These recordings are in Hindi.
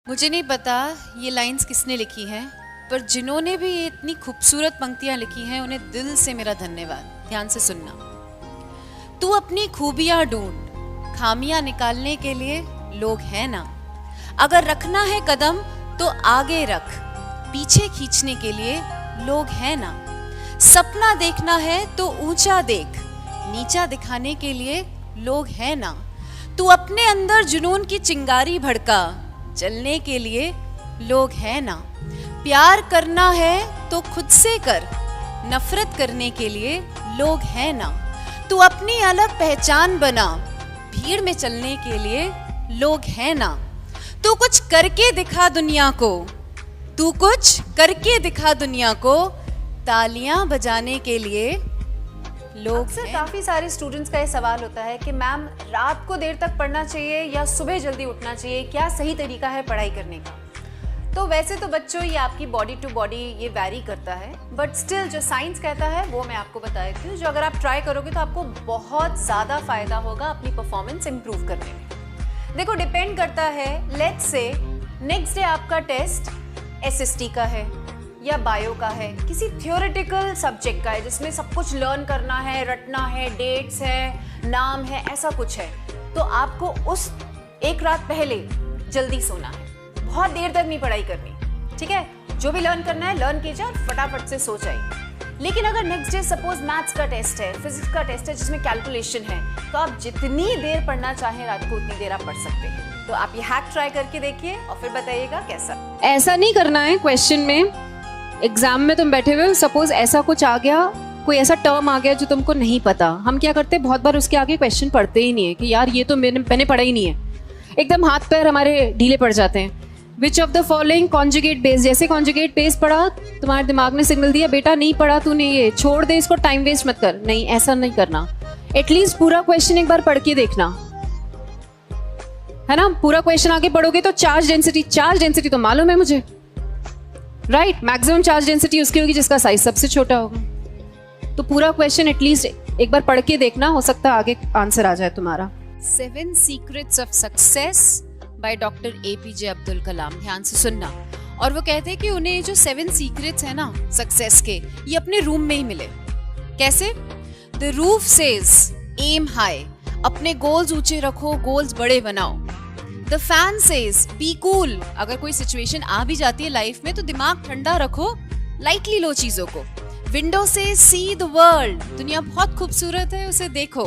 मुझे नहीं पता ये लाइंस किसने लिखी हैं, पर जिन्होंने भी ये इतनी खूबसूरत पंक्तियां लिखी हैं उन्हें दिल से मेरा धन्यवाद। ध्यान से सुनना। तू अपनी खूबियां ढूंढ, खामियां निकालने के लिए लोग हैं ना। अगर रखना है कदम तो आगे रख, पीछे खींचने के लिए लोग हैं ना। सपना देखना है तो ऊंचा देख, नीचा दिखाने के लिए लोग हैं ना। तू अपने अंदर जुनून की चिंगारी भड़का, जलने के लिए लोग हैं ना। प्यार करना है तो खुद से कर, नफरत करने के लिए लोग हैं ना। तू अपनी अलग पहचान बना, भीड़ में चलने के लिए लोग हैं ना। तू कुछ करके दिखा दुनिया को, तू कुछ करके दिखा दुनिया को, तालियां बजाने के लिए लोग अक्सर काफ़ी सारे स्टूडेंट्स का ये सवाल होता है कि मैम रात को देर तक पढ़ना चाहिए या सुबह जल्दी उठना चाहिए, क्या सही तरीका है पढ़ाई करने का। तो वैसे तो बच्चों ये आपकी बॉडी टू बॉडी ये वैरी करता है, बट स्टिल जो साइंस कहता है वो मैं आपको बता देती हूँ, जो अगर आप ट्राई करोगे तो आपको बहुत ज़्यादा फ़ायदा होगा अपनी परफॉर्मेंस इम्प्रूव करने में। देखो डिपेंड करता है, लेट्स से नेक्स्ट डे आपका टेस्ट SST का है या बायो का है, किसी थियोरेटिकल सब्जेक्ट का है जिसमें सब कुछ लर्न करना है, रटना है, डेट्स है, नाम है, ऐसा कुछ है, तो आपको उस एक रात पहले जल्दी सोना है, बहुत देर तक नहीं पढ़ाई करनी, ठीक है। जो भी लर्न करना है लर्न कीजिए और फटाफट से सो जाइए। लेकिन अगर नेक्स्ट डे सपोज मैथ्स का टेस्ट है, फिजिक्स का टेस्ट है जिसमें कैलकुलेशन है, तो आप जितनी देर पढ़ना चाहें रात को उतनी देर आप पढ़ सकते हैं। तो आप ये हैक ट्राई करके देखिए और फिर बताइएगा कैसा। ऐसा नहीं करना है। क्वेश्चन में एग्जाम में तुम बैठे हुए हो, सपोज ऐसा कुछ आ गया, कोई ऐसा टर्म आ गया जो तुमको नहीं पता, हम क्या करते हैं बहुत बार उसके आगे क्वेश्चन पढ़ते ही नहीं है कि यार ये तो मैंने पढ़ा ही नहीं है, एकदम हाथ पैर हमारे ढीले पड़ जाते हैं। Which of the following conjugate base, जैसे कॉन्जुगेट बेस पढ़ा, तुम्हारे दिमाग ने सिग्नल दिया बेटा नहीं पढ़ा तूने, ये छोड़ दे इसको, टाइम वेस्ट मत कर। नहीं, ऐसा नहीं करना। एटलीस्ट पूरा क्वेश्चन एक बार पढ़ के देखना, है ना। पूरा क्वेश्चन आगे पढ़ोगे तो चार्ज डेंसिटी तो मालूम है मुझे, राइट। मैक्सिमम चार्ज डेंसिटी उसकी होगी जिसका साइज सबसे छोटा होगा। तो पूरा क्वेश्चन एटलीस्ट एक बार पढ़ के देखना, हो सकता है आगे आंसर आ जाए तुम्हारा। 7 secrets of success by doctor APJ Abdul Kalam. ध्यान से सुनना। और वो कहते हैं कि उन्हें ये जो 7 सीक्रेट्स है ना सक्सेस के, ये अपने रूम में ही मिले। कैसे? The roof says aim high, अपने गोल्स ऊंचे रखो, गोल्स बड़े बनाओ। The fan says be cool, अगर कोई सिचुएशन आ भी जाती है लाइफ में तो दिमाग ठंडा रखो, लाइटली लो चीजों को। विंडो से सी द वर्ल्ड, दुनिया बहुत खूबसूरत है, उसे देखो।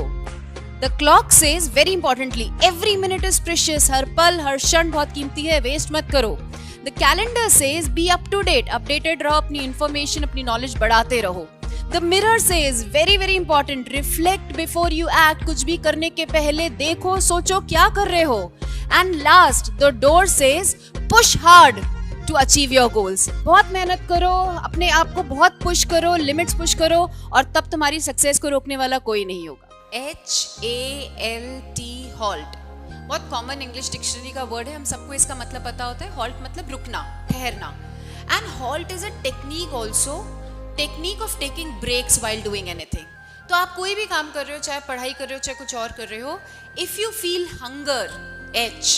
The clock says very importantly every minute is precious, हर पल हर क्षण बहुत कीमती है, वेस्ट मत करो। The calendar says be up to date, updated रहो, अपनी इंफॉर्मेशन अपनी नॉलेज बढ़ाते रहो। The mirror says very very important reflect before you act, कुछ भी करने के पहले देखो सोचो क्या कर रहे हो। And last the door says push hard to achieve your goals, बहुत मेहनत करो, अपने आप को बहुत पुश करो, लिमिट्स पुश करो, और तब तुम्हारी सक्सेस को रोकने वाला कोई नहीं होगा। HALT हॉल्ट बहुत कॉमन इंग्लिश डिक्शनरी का वर्ड है, हम सबको इसका मतलब पता होता है। हॉल्ट मतलब रुकना, ठहरना। And halt is a technique also, technique of taking breaks while doing anything. तो आप कोई भी काम कर रहे हो, चाहे पढ़ाई कर रहे हो चाहे कुछ और कर रहे हो, if you feel hunger H,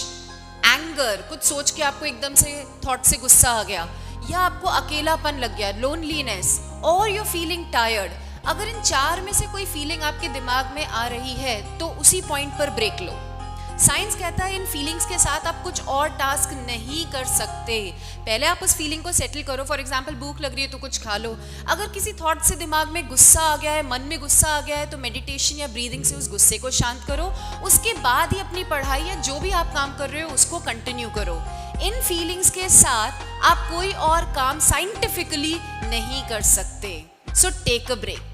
anger, कुछ सोच के आपको एकदम से थॉट से गुस्सा आ गया, या आपको अकेलापन लग गया, लोनलीनेस, और यू फीलिंग टायर्ड, अगर इन 4 में से कोई फीलिंग आपके दिमाग में आ रही है तो उसी पॉइंट पर ब्रेक लो। साइंस कहता है इन फीलिंग्स के साथ आप कुछ और टास्क नहीं कर सकते, पहले आप उस फीलिंग को सेटल करो। फॉर एग्जाम्पल भूख लग रही है तो कुछ खा लो। अगर किसी थॉट से दिमाग में गुस्सा आ गया है, मन में गुस्सा आ गया है, तो मेडिटेशन या ब्रीदिंग से उस गुस्से को शांत करो। उसके बाद ही अपनी पढ़ाई या जो भी आप काम कर रहे हो उसको कंटिन्यू करो। इन फीलिंग्स के साथ आप कोई और काम साइंटिफिकली नहीं कर सकते। So take a break.